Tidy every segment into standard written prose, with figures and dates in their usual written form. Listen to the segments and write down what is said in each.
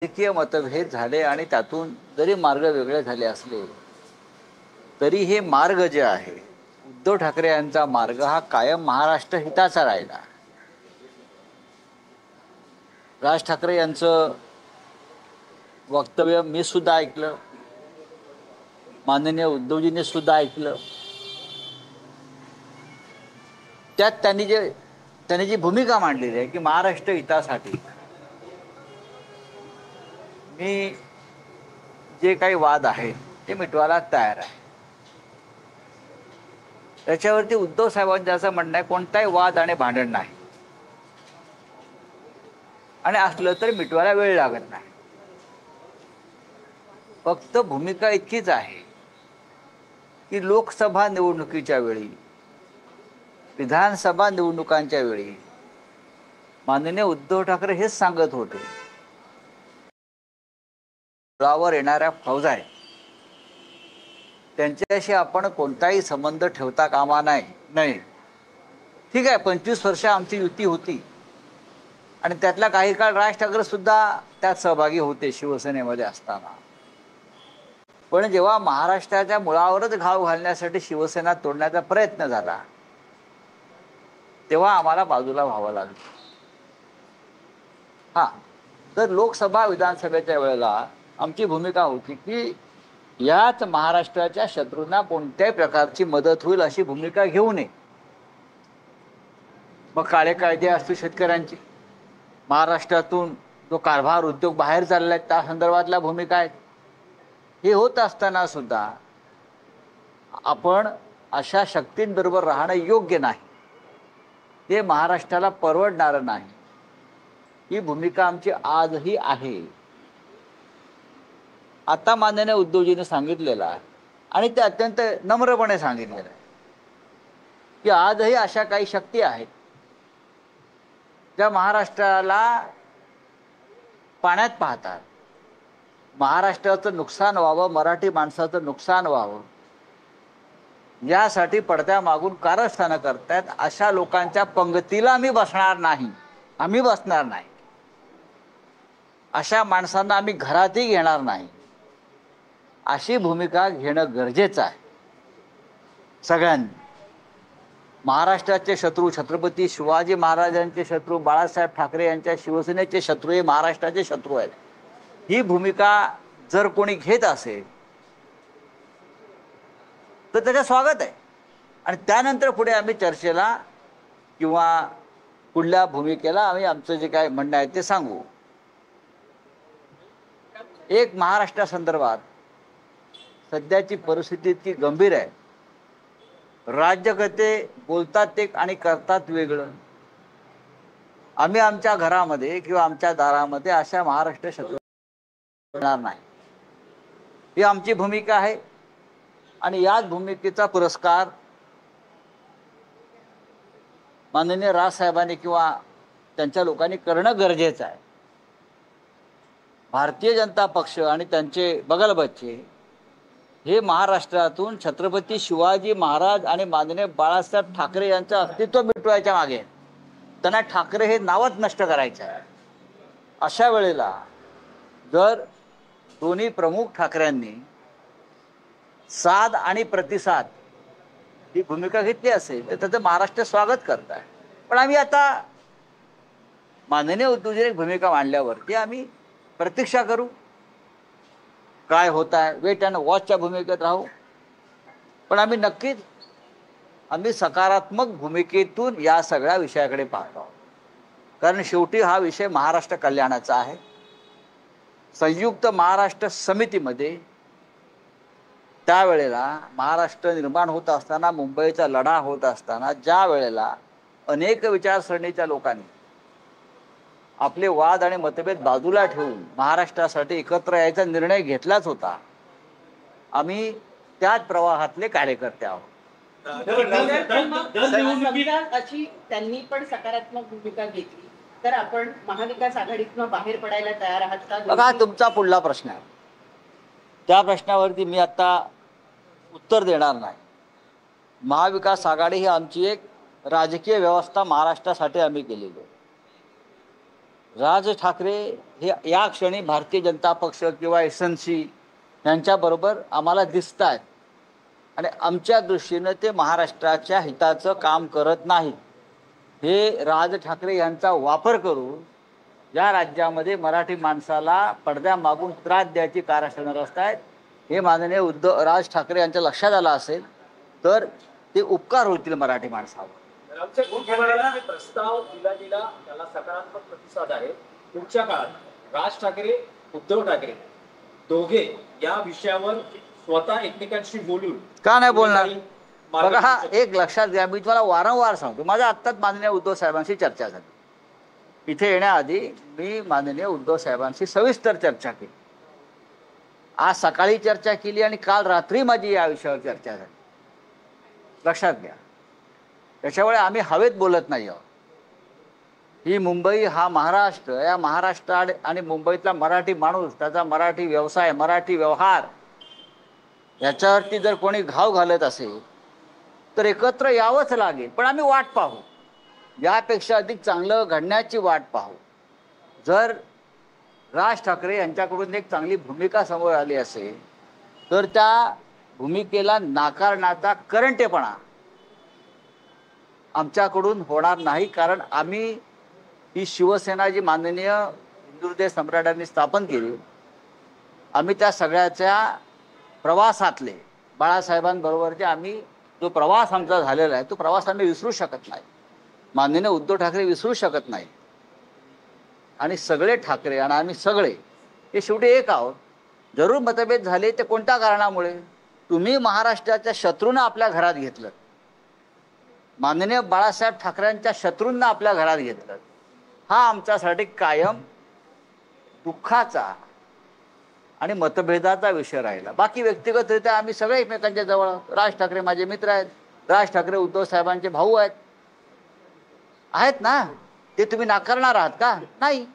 राजकीय मतभेद झाले आणि त्यातून जरी मार्ग वेगळे झाले असले तरी हे मार्ग जे आहे उद्धव ठाकरे यांचा मार्ग हा कायम महाराष्ट्र हिताचा राहिला। राज ठाकरे यांचं वक्तव्य मी सुद्धा ऐकलं, माननीय उद्धवजींनी सुद्धा ऐकलं। त्यात त्यांनी जी भूमिका मांडलेली आहे की महाराष्ट्र हितासाठी मी जे काही वाद आहे ते मिटवायला तयार आहे। त्याच्यावरती उद्धव साहेबांचं असं म्हणणं आहे कोणताही वाद आणि भांडण नाही आणि असलं तर मिटवायला वेळ लागत नाही। फक्त भूमिका इतकीच आहे की लोकसभा निवडणुकीच्या वेळी, विधानसभा निवडणुकांच्या वेळी माननीय उद्धव ठाकरे हेच सांगत होते, मुळावर येणाऱ्या फौजा आहेत त्यांच्याशी आपण कोणताही संबंध ठेवता कामा नाही। ठीक आहे, 25 वर्ष आमची युती होती आणि त्यातला काही काळ राज ठाकरे सुद्धा त्यात सहभागी होते शिवसेनेमध्ये असताना। पण जेव्हा महाराष्ट्राच्या मुळावरच घाव घालण्यासाठी शिवसेना तोडण्याचा प्रयत्न झाला तेव्हा आम्हाला बाजूला व्हावं लागलं। तर लोकसभा विधानसभेच्या वेळेला आमची भूमिका होती की याच महाराष्ट्राच्या शत्रूंना कोणत्याही प्रकारची मदत होईल अशी भूमिका घेऊ नये। मग काळे कायदे असतील शेतकऱ्यांची, महाराष्ट्रातून जो कारभार उद्योग बाहेर चालला आहे त्या संदर्भातल्या भूमिका आहेत। हे होत असताना सुद्धा आपण अशा शक्तींबरोबर राहणं योग्य नाही, ते महाराष्ट्राला परवडणारं नाही। ही भूमिका आमची आजही आहे। आता माननीय उद्धवजीने सांगितलेलं आहे आणि ते अत्यंत नम्रपणे सांगितलेलं आहे की आजही अशा काही शक्ती आहेत ज्या महाराष्ट्राला पाण्यात पाहतात, महाराष्ट्राचं नुकसान व्हावं, मराठी माणसाचं नुकसान व्हावं यासाठी पडद्यामागून कारस्थानं करतायत। अशा लोकांच्या पंगतीला आम्ही बसणार नाही। अशा माणसांना आम्ही घरातही घेणार नाही, अशी भूमिका घेणं गरजेचं आहे सगळ्यांनी। महाराष्ट्राचे शत्रू छत्रपती शिवाजी महाराजांचे शत्रू बाळासाहेब ठाकरे यांच्या शिवसेनेचे शत्रू हे महाराष्ट्राचे शत्रू आहेत। ही भूमिका जर कोणी घेत असेल तर त्याचं स्वागत आहे आणि त्यानंतर पुढे आम्ही चर्चेला किंवा पुढल्या भूमिकेला आम्ही आमचं जे काय म्हणणं आहे ते सांगू। एक, महाराष्ट्रासंदर्भात सध्याची परिस्थिती इतकी गंभीर आहे, राज्यकर्ते बोलतात एक आणि करतात वेगळं। आम्ही आमच्या घरामध्ये किंवा आमच्या दारामध्ये अशा महाराष्ट्र शत्रू येणार नाही, ही आमची भूमिका आहे आणि याच भूमिकेचा पुरस्कार माननीय राजसाहेबांनी किंवा त्यांच्या लोकांनी करणं गरजेचं आहे। भारतीय जनता पक्ष आणि त्यांचे बगलबच्चे हे महाराष्ट्रातून छत्रपती शिवाजी महाराज आणि माननीय बाळासाहेब ठाकरे यांचं अस्तित्व मिटवायच्या मागे, त्यांना ठाकरे हे नावच नष्ट करायचं आहे। अशा वेळेला जर दोन्ही प्रमुख ठाकरेंनी साथ आणि प्रतिसाद ही भूमिका घेतली असेल तर त्याचं महाराष्ट्र स्वागत करत आहे। पण आम्ही आता माननीय उद्धवजींनी भूमिका मांडल्यावरती आम्ही प्रतीक्षा करू, काय होत आहे, वेट अँड वॉचच्या भूमिकेत राहू। पण आम्ही नक्कीच सकारात्मक भूमिकेतून या सगळ्या विषयाकडे पाहतो, कारण शेवटी हा विषय महाराष्ट्र कल्याणाचा आहे। संयुक्त महाराष्ट्र समितीमध्ये त्यावेळेला महाराष्ट्र निर्माण होत असताना, मुंबईचा लढा होत असताना ज्या वेळेला अनेक विचारसरणीच्या लोकांनी आपले वाद आणि मतभेद बाजूला ठेवून महाराष्ट्रासाठी एकत्र यायचा निर्णय घेतलाच होता, आम्ही त्याच प्रवाहातले कार्यकर्ते आहोत। अशी त्यांनी पण सकारात्मक भूमिका घेतली तर आपण महाविकास आघाडीतून बाहेर पडायला तयार आहात का? बघा, तुमचा पुढला प्रश्न आहे, त्या प्रश्नावरती मी आता उत्तर देणार नाही। महाविकास आघाडी ही आमची एक राजकीय व्यवस्था महाराष्ट्रासाठी आम्ही केलेली आहे। राज ठाकरे हे या क्षणी भारतीय जनता पक्ष किंवा एसएनसी यांच्याबरोबर आम्हाला दिसत आहेत आणि आमच्या दृष्टीनं ते महाराष्ट्राच्या हिताचं काम करत नाहीत. हे राज ठाकरे यांचा वापर करून या राज्यामध्ये मराठी माणसाला पडद्यामागून त्रास द्यायची कारस्थानं रचत आहेत. हे माननीय राज ठाकरे यांच्या लक्षात आलं असेल तर ते उपकार होतील मराठी माणसावर. आमच्या मुख्यमंत्र्यांना प्रस्ताव दिला गेला, त्याला सकारात्मक प्रतिसाद आहे. पुढच्या काळात राज ठाकरे, उद्धव ठाकरे दोघे या विषयावर स्वतः एकमेकांशी बोलून का नाही बोलणार? बघा, हा एक लक्षात घ्या, मी तुम्हाला वारंवार सांगतो, माझ्या आत्ताच माननीय उद्धव साहेबांशी चर्चा झाली. इथे येण्याआधी मी माननीय उद्धव साहेबांशी सविस्तर चर्चा केली. आज सकाळी चर्चा केली आणि काल रात्री माझी या विषयावर चर्चा झाली. लक्षात घ्या, त्याच्यामुळे आम्ही हवेत बोलत नाही आहोत. ही मुंबई, हा महाराष्ट्र, या महाराष्ट्र आणि मुंबईतला मराठी माणूस, त्याचा मराठी व्यवसाय, मराठी व्यवहार याच्यावरती जर कोणी घाव घालत असेल तर एकत्र यावंच लागेल. पण आम्ही वाट पाहू, यापेक्षा अधिक चांगलं घडण्याची वाट पाहू. जर राज ठाकरे यांच्याकडून एक चांगली भूमिका समोर आली असेल तर त्या भूमिकेला नाकारण्याचा करंटेपणा आमच्याकडून होणार नाही. कारण आम्ही ही शिवसेना जी माननीय हिंदुहृदय सम्राटांनी स्थापन केली, आम्ही त्या सगळ्याच्या प्रवासातले बाळासाहेबांबरोबरचे आम्ही जो प्रवास आमचा झालेला आहे तो प्रवास आम्ही विसरू शकत नाही. माननीय उद्धव ठाकरे विसरू शकत नाही. आणि सगळे ठाकरे आणि आम्ही सगळे हे शेवटी एक आहोत. जरूर मतभेद झाले ते कोणत्या कारणामुळे? तुम्ही महाराष्ट्राच्या शत्रूंना आपल्या घरात घेतलं, माननीय बाळासाहेब ठाकरेंच्या शत्रूंना आपल्या घरात घेतलं. हा आमच्यासाठी कायम दुःखाचा आणि मतभेदाचा विषय राहिला. बाकी व्यक्तिगतरित्या आम्ही सगळे एकमेकांच्या जवळ आहोत. राज ठाकरे माझे मित्र आहेत, राज ठाकरे उद्धव साहेबांचे भाऊ आहेत ना. ते तुम्ही नाकारणार आहात का? नाही.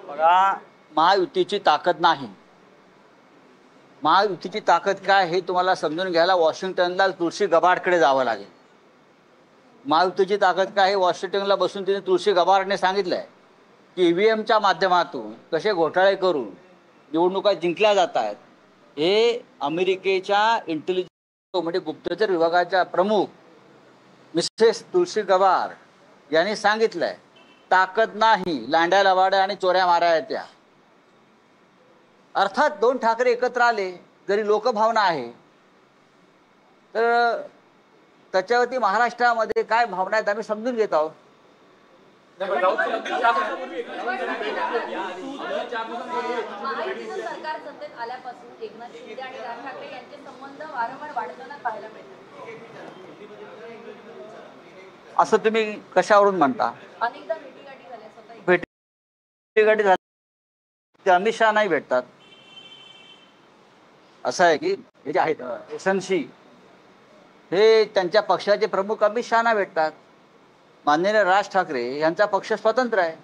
बघा, महायुतीची ताकद नाही. महायुतीची ताकद काय हे तुम्हाला समजून घ्यायला वॉशिंग्टनला तुळशी गबाडकडे जावं लागेल. महायुतीची ताकद काय हे वॉशिंग्टनला बसून तिने तुळशी गबाडने सांगितलंय की ईव्हीएमच्या माध्यमातून कसे घोटाळे करून निवडणुका जिंकल्या जात आहेत. हे अमेरिकेच्या इंटेलिजन्स म्हणजे गुप्तचर विभागाच्या प्रमुख मिसेस तुळशी गबाड यांनी सांगितलंय. ताकद नाही, लांड्या लवाड्या आणि चोऱ्या माऱ्या त्या. अर्थात दोन ठाकरे एकत्र आले, जरी लोकभावना आहे, तर त्याच्यावरती महाराष्ट्रामध्ये काय भावना आहेत आम्ही समजून घेत आहोत. सरकार सत्तेत आल्यापासून एकनाथ शिंदे आणि राज ठाकरे यांचे संबंध वारंवार वाढताना पाहायला मिळतात. असं तुम्ही कशावरून म्हणता? अनेकदा भेटीगाठी झाल्या, स्वतः भेटीगाठी झाल्या, ते अमित शहा नाही भेटतात. असं आहे की हे जे आहेत एसएनसी हे त्यांच्या पक्षाचे प्रमुख अमित शहाना भेटतात. माननीय राज ठाकरे यांचा पक्ष स्वतंत्र आहे.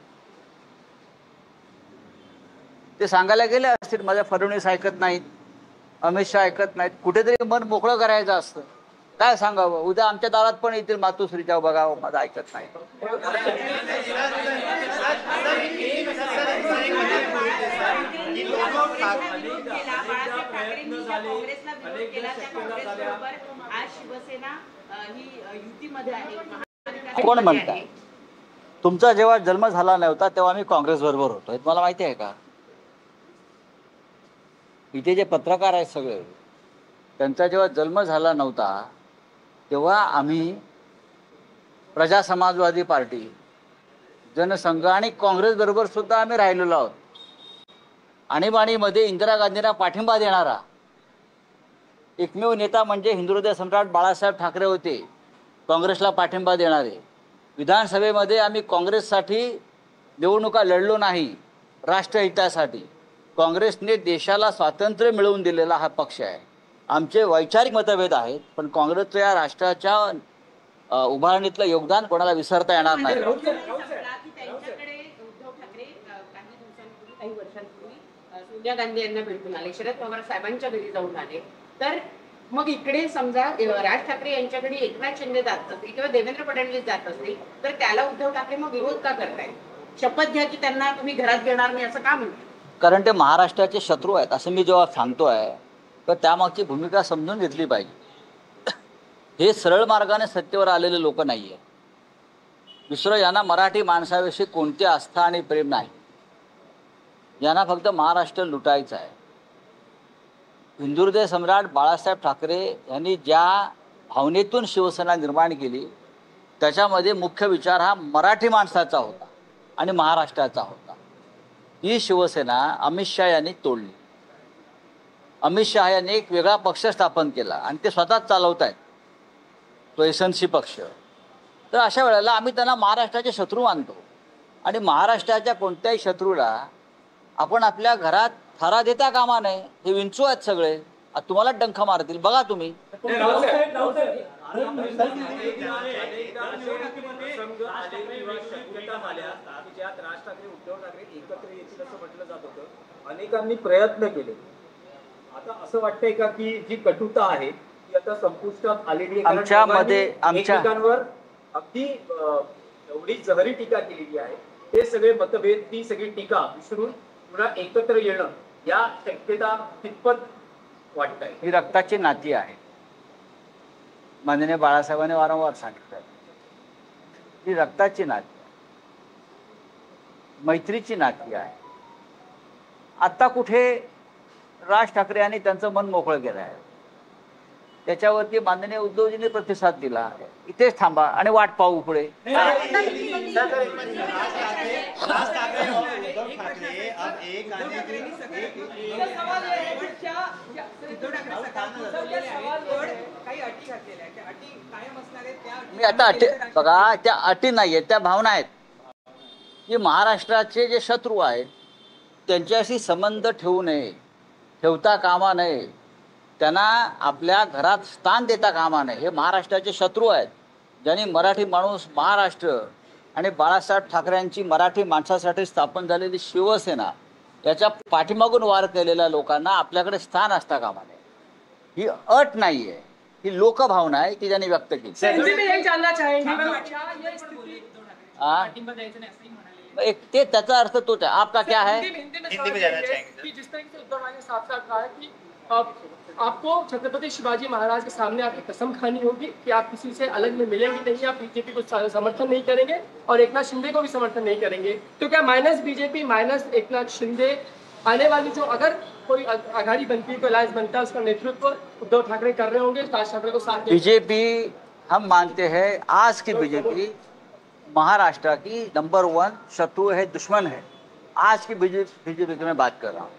ते सांगायला गेले असतील माझ्या फडणवीस ऐकत नाहीत, अमित शहा ऐकत नाहीत. कुठेतरी मन मोकळं करायचं असतं. काय सांगावं, उद्या आमच्या दारात पण येतील मातोश्रीच्या, बघावं माझं ऐकत नाही. कोण म्हणताय? तुमचा जेव्हा जन्म झाला नव्हता तेव्हा आम्ही काँग्रेस बरोबर होतो, हे तुम्हाला माहिती आहे का? इथे जे पत्रकार आहेत सगळे, त्यांचा जेव्हा जन्म झाला नव्हता तेव्हा आम्ही प्रजा समाजवादी पार्टी, जनसंघ आणि काँग्रेस बरोबर सुद्धा आम्ही राहिलेलो आहोत. आणीबाणीमध्ये इंदिरा गांधींना पाठिंबा देणारा एकमेव नेता म्हणजे हिंदुहृदय सम्राट बाळासाहेब ठाकरे होते, काँग्रेसला पाठिंबा देणारे. विधानसभेमध्ये आम्ही काँग्रेससाठी निवडणुका लढलो नाही, राष्ट्रहितासाठी. काँग्रेसने देशाला स्वातंत्र्य मिळवून दिलेला हा पक्ष आहे. आमचे वैचारिक मतभेद आहेत, पण काँग्रेसच्या या राष्ट्राच्या उभारणीतलं योगदान कोणाला विसरता येणार नाही. त्यांच्याकडे उद्धव ठाकरे काही वर्षांपूर्वी सोनिया गांधी यांना भेटून आले, शरद पवार साहेबांच्या घरी जाऊन आले. तर मग इकडे समजा राज ठाकरे यांच्याकडे एकनाथ शिंदे जात असतील किंवा देवेंद्र फडणवीस जात असतील तर त्याला उद्धव ठाकरे मग विरोध का करताय? शपथ घ्या की त्यांना तुम्ही घरात घेणार नाही असं का म्हणताय? कारण ते महाराष्ट्राचे शत्रू आहेत असं मी जेव्हा सांगतोय तर त्यामागची भूमिका समजून घेतली पाहिजे. हे सरळ मार्गाने सत्तेवर आलेले लोक नाही आहेत. दुसरं, यांना मराठी माणसाविषयी कोणती आस्था आणि प्रेम नाही. यांना फक्त महाराष्ट्र लुटायचं आहे. हिंदुहृदय सम्राट बाळासाहेब ठाकरे यांनी ज्या भावनेतून शिवसेना निर्माण केली त्याच्यामध्ये मुख्य विचार हा मराठी माणसाचा होता आणि महाराष्ट्राचा होता. ही शिवसेना अमित शहा यांनी तोडली. अमित शहा यांनी एक वेगळा पक्ष स्थापन केला आणि ते स्वतःच चालवत आहेत, तो एसएनसी पक्ष. तर अशा वेळेला आम्ही त्यांना महाराष्ट्राचे शत्रू मानतो आणि महाराष्ट्राच्या कोणत्याही शत्रूला आपण आपल्या घरात थारा देता कामा नये. हे विंचू आहेत सगळे, आता तुम्हाला डंख मारतील बघा तुम्ही. राज ठाकरे उद्धव ठाकरे एकत्र येतील असं म्हटलं जात होतं. अनेकांनी प्रयत्न केले. आता असं वाटतंय का की जी कटुता आहे ती आता संपुष्टात आलेली आहे? एकमेकांवर अगदी एवढी जहरी टीका केलेली आहे. ते सगळे मतभेद, ती सगळी टीका विसरून पुन्हा एकत्र येणं या शक्यता कितपत वाटतंय? ही रक्ताची नाती आहे. माननीय बाळासाहेबांनी वारंवार सांगितलं, ही रक्ताची नाती आहे, मैत्रीची नाती आहे. आत्ता कुठे राज ठाकरे यांनी त्यांचं मन मोकळं केलं आहे, त्याच्यावरती माननीय उद्धवजींनी प्रतिसाद दिला आहे. इथेच थांबा आणि वाट पाहू पुढे. मी आता अटी बघा, त्या अटी नाही आहेत, त्या भावना आहेत की महाराष्ट्राचे जे शत्रू आहेत त्यांच्याशी संबंध ठेवू नये, ठेवता कामा नये, त्यांना आपल्या घरात स्थान देता कामा नये. हे महाराष्ट्राचे शत्रू आहेत. ज्यांनी मराठी माणूस, महाराष्ट्र आणि बाळासाहेब ठाकरेंची मराठी माणसासाठी स्थापन झालेली शिवसेना याच्या पाठीमागून वार केलेल्या लोकांना आपल्याकडे स्थान असता कामा नये. ही अट नाही आहे, ही लोकभावना आहे ती त्यांनी व्यक्त केली. एक ते त्याचा अर्थ तोच आहे. आपका क्या है? हिंदी में जाना चाहेंगे जिस तरीके से उद्धव ने साफ साफ कहा है कि आपको छत्रपति शिवाजी महाराज के सामने आपकी कसम खानी होगी कि आप किसी से अलग में मिलेंगे नहीं, आप बीजेपी को समर्थन नहीं करेंगे और एकनाथ शिंदे को भी समर्थन नहीं करेंगे. तो क्या minus BJP minus Eknath Shinde आने वाली जो अगर कोई आघाड़ी बनती है, कोई अलायंस बनता है, उसका नेतृत्व उद्धव ठाकरे कर रहे होंगे, राज ठाकरे को साथ? बीजेपी हम मानते हैं आज की बीजेपी महाराष्ट्र की नंबर 1 शत्रु है, दुश्मन है. आज की बीजेपी की मैं बात कर रहा हूँ.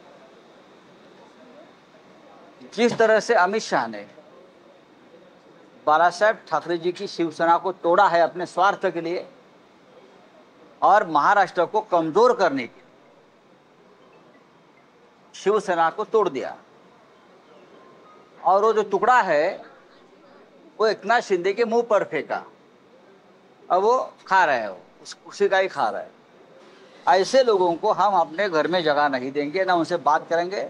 जिस तरह से अमित शाह ने बालासाहेब ठाकरे जी की शिवसेना को तोड़ा है अपने स्वार्थ के लिए और महाराष्ट्र को कमजोर करने के लिए शिवसेना को तोड़ दिया, और वो जो टुकड़ा है वो एकनाथ शिंदे के मुंह पर फेंका. अब वो खा रहे हैं, उसी का ही खा रहे हैं. ऐसे लोगों को हम अपने घर में जगह नहीं देंगे, ना उनसे बात करेंगे,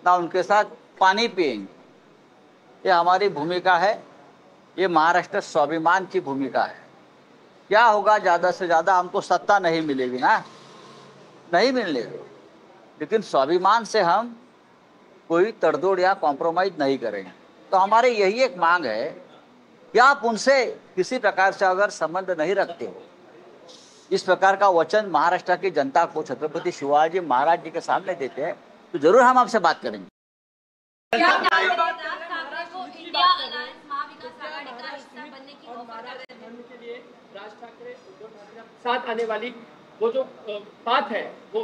ना उनके साथ पानी पिएंगे. ये हमारी भूमिका है, ये महाराष्ट्र स्वाभिमान की भूमिका है. क्या होगा, ज़्यादा से ज़्यादा हमको सत्ता नहीं मिलेगी ना, नहीं मिलेगी, लेकिन स्वाभिमान से हम कोई तड़जोड़ या कॉम्प्रोमाइज नहीं करेंगे. तो हमारे यही एक मांग है कि आप उनसे किसी प्रकार से अगर संबंध नहीं रखते हो, इस प्रकार का वचन महाराष्ट्र की जनता को छत्रपति शिवाजी महाराज जी के सामने देते हैं, तो जरूर हम आपसे बात करेंगे. राज ठाकरे उद्धव ठाकरे साथ आने वाली वो जो बात है वो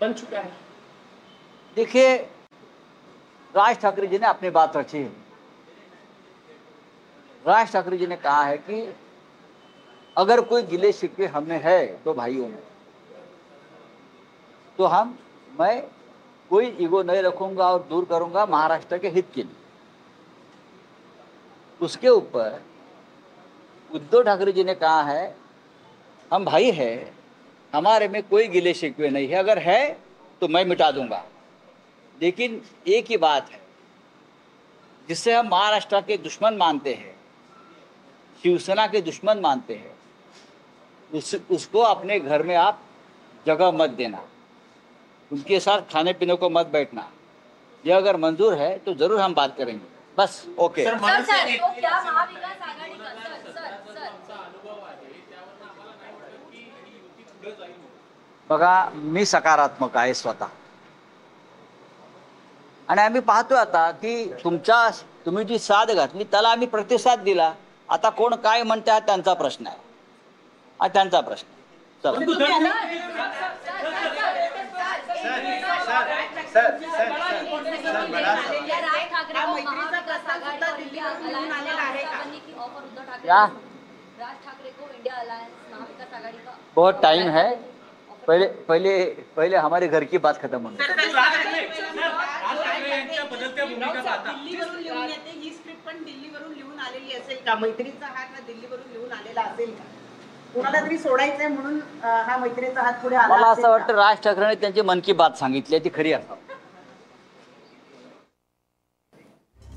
बन चुका है. देखिए, राज ठाकरे जी ने अपनी बात रखी है. राज ठाकरे जी ने कहा है कि अगर कोई गिले शिकवे हमें है तो भाइयों में, तो मैं कोई ईगो नहीं रखूंगा और दूर करूंगा महाराष्ट्र के हित के लिए. उसके ऊपर उद्धव ठाकरे जी ने कहा है हम भाई हैं, हमारे में कोई गिले शिकवे नहीं है, अगर है तो मैं मिटा दूंगा. लेकिन एक ही बात है जिसे हम महाराष्ट्र के दुश्मन मानते हैं, शिवसेना के दुश्मन मानते हैं, उसको अपने घर में आप जगह मत देना, उनके साथ खाने पीने को मत बैठना। ये अगर मंजूर है तो जरूर हम बात करेंगे। बस ओके। सर तो क्या महाविकास आघाड़ी का सर बघा, मी सकारात्मक आहे स्वतः, आणि आम्ही पाहतोय आता की तुम्ही जी साथ घातली त्याला आम्ही प्रतिसाद दिला। आता कोण काय म्हणते हा त्यांचा प्रश्न आहे, हा त्यांचा प्रश्न आहे। राज ठाकरे को महाविकास आघाड़ी और इंडिया अलायंस की ऑफर उद्धव ठाकरे क्या? राज ठाकरे को इंडिया अलायंस महाविकास आघाड़ी का बहुत टाइम है, पहले हमारे घर की बात खत्म होने। दिल्लीवरून लिहून येते ही स्क्रिप्ट, पण दिल्लीवरून लिहून आलेली असेल का? मैत्रीचा हात हा दिल्लीवरून लिहून आलेला असेल का? कोणाला तरी सोडायचंय म्हणून हा मैत्रीचा हात पुढे आला मला असेल असं का? वाटतं राज ठाकरेंनी त्यांची मन की बात सांगितली ती खरी असावी।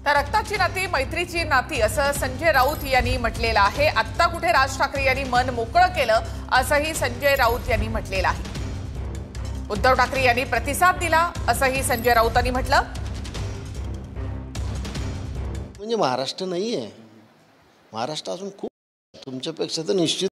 तर रक्ताची नाती मैत्रीची नाती असं संजय राऊत यांनी म्हटलेलं आहे। आत्ता कुठे राज ठाकरे यांनी मन मोकळं केलं असंही संजय राऊत यांनी म्हटलेलं आहे। उद्धव ठाकरे यांनी प्रतिसाद दिला असंही संजय राऊतांनी म्हटलं। म्हणजे महाराष्ट्र नाहीये, महाराष्ट्र अजून खूप तुमच्यापेक्षा तर निश्चित